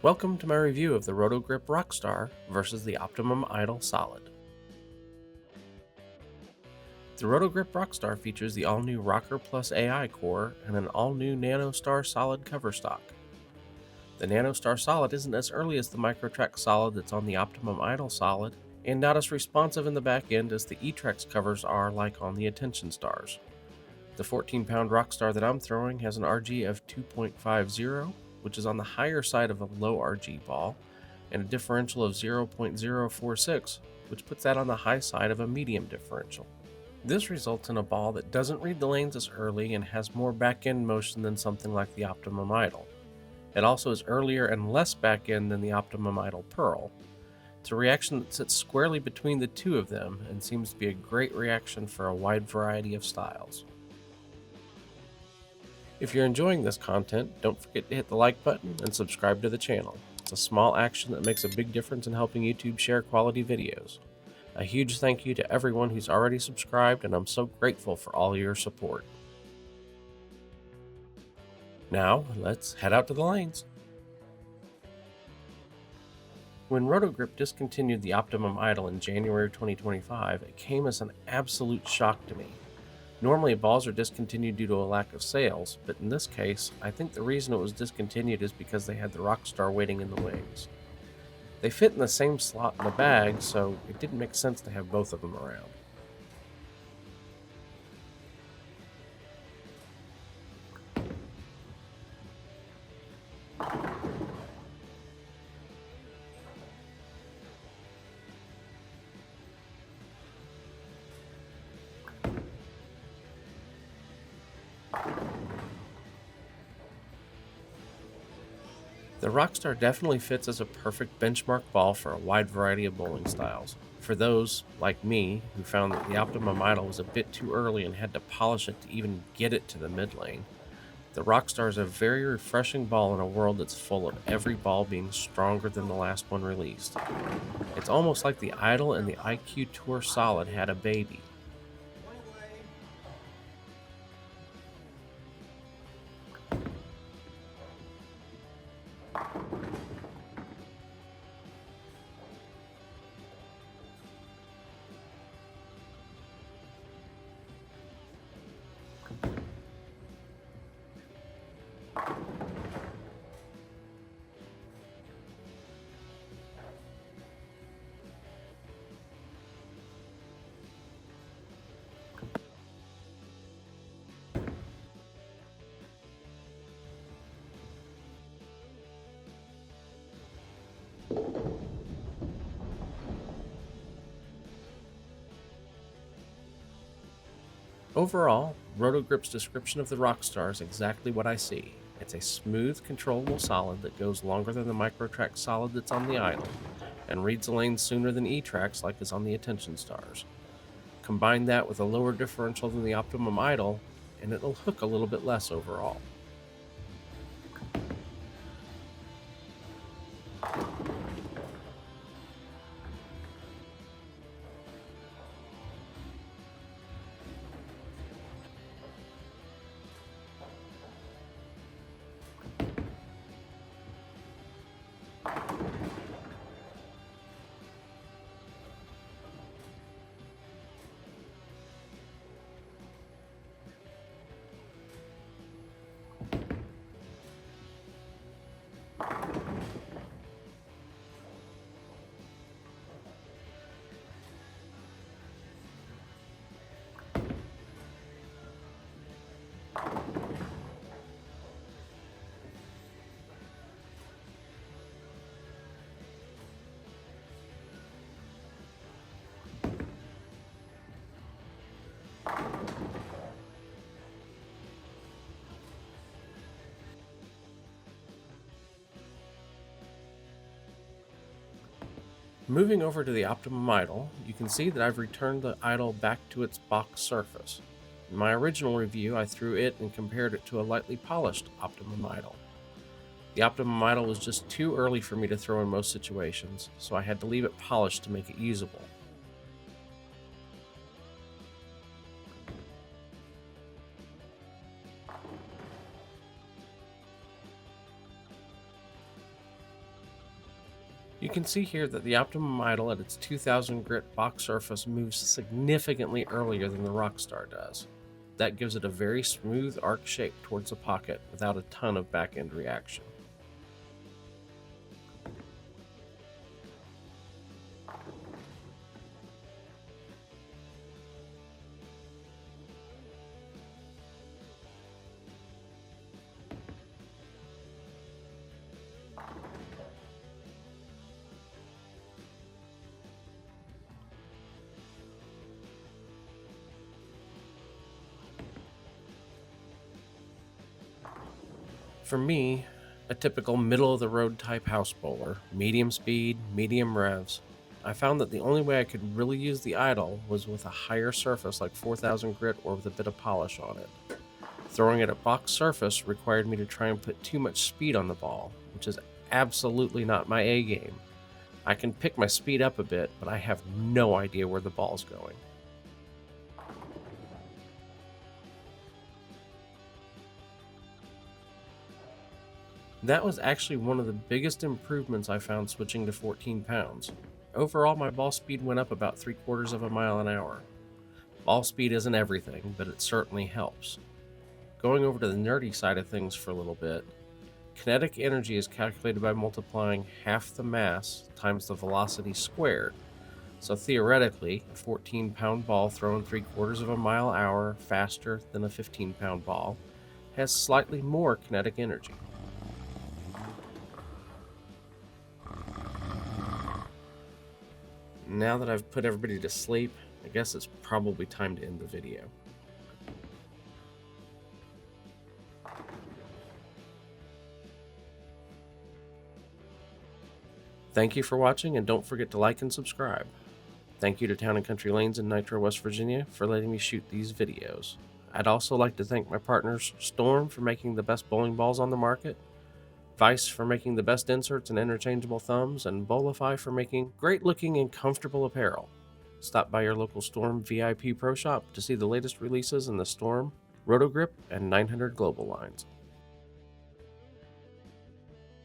Welcome to my review of the Roto Grip Rockstar versus the Optimum Idle Solid. The Roto Grip Rockstar features the all-new Rocker Plus AI core and an all-new Nano Star Solid Coverstock. The Nano Star Solid isn't as early as the MicroTrax Solid that's on the Optimum Idle Solid, and not as responsive in the back end as the eTrax covers are like on the Attention Stars. The 14-pound Rockstar that I'm throwing has an RG of 2.50, which is on the higher side of a low RG ball, and a differential of 0.046, which puts that on the high side of a medium differential. This results in a ball that doesn't read the lanes as early and has more back-end motion than something like the Optimum Idle. It also is earlier and less back-end than the Optimum Idle Pearl. It's a reaction that sits squarely between the two of them and seems to be a great reaction for a wide variety of styles. If you're enjoying this content, don't forget to hit the like button and subscribe to the channel. It's a small action that makes a big difference in helping YouTube share quality videos. A huge thank you to everyone who's already subscribed, and I'm so grateful for all your support. Now, let's head out to the lanes. When Roto Grip discontinued the Optimum Idle in January 2025, it came as an absolute shock to me. Normally, balls are discontinued due to a lack of sales, but in this case, I think the reason it was discontinued is because they had the Rockstar waiting in the wings. They fit in the same slot in the bag, so it didn't make sense to have both of them around. The Rockstar definitely fits as a perfect benchmark ball for a wide variety of bowling styles. For those, like me, who found that the Optimum Idle was a bit too early and had to polish it to even get it to the mid lane, the Rockstar is a very refreshing ball in a world that's full of every ball being stronger than the last one released. It's almost like the Idle and the IQ Tour Solid had a baby. Overall, Roto Grip's description of the Rockstar is exactly what I see. It's a smooth, controllable solid that goes longer than the MicroTrax solid that's on the Idle, and reads the lane sooner than eTrax like is on the Attention Stars. Combine that with a lower differential than the Optimum Idle, and it'll hook a little bit less overall. Moving over to the Optimum Idle, you can see that I've returned the Idle back to its box surface. In my original review, I threw it and compared it to a lightly polished Optimum Idle. The Optimum Idle was just too early for me to throw in most situations, so I had to leave it polished to make it usable. You can see here that the Optimum idle at its 2000 grit box surface moves significantly earlier than the Rockstar does. That gives it a very smooth arc shape towards the pocket without a ton of back end reaction. For me, a typical middle of the road type house bowler, medium speed, medium revs, I found that the only way I could really use the idle was with a higher surface like 4000 grit or with a bit of polish on it. Throwing at a box surface required me to try and put too much speed on the ball, which is absolutely not my A game. I can pick my speed up a bit, but I have no idea where the ball's going. That was actually one of the biggest improvements I found switching to 14 pounds. Overall, my ball speed went up about 3/4 of a mile an hour. Ball speed isn't everything, but it certainly helps. Going over to the nerdy side of things for a little bit, kinetic energy is calculated by multiplying half the mass times the velocity squared. So theoretically, a 14-pound ball thrown 3/4 of a mile an hour faster than a 15-pound ball has slightly more kinetic energy. Now that I've put everybody to sleep, I guess it's probably time to end the video. Thank you for watching, and don't forget to like and subscribe. Thank you to Town & Country Lanes in Nitro, West Virginia for letting me shoot these videos. I'd also like to thank my partners Storm for making the best bowling balls on the market, Vice for making the best inserts and interchangeable thumbs, and Bowlifi for making great looking and comfortable apparel. Stop by your local Storm VIP Pro Shop to see the latest releases in the Storm, Roto Grip, and 900 Global lines.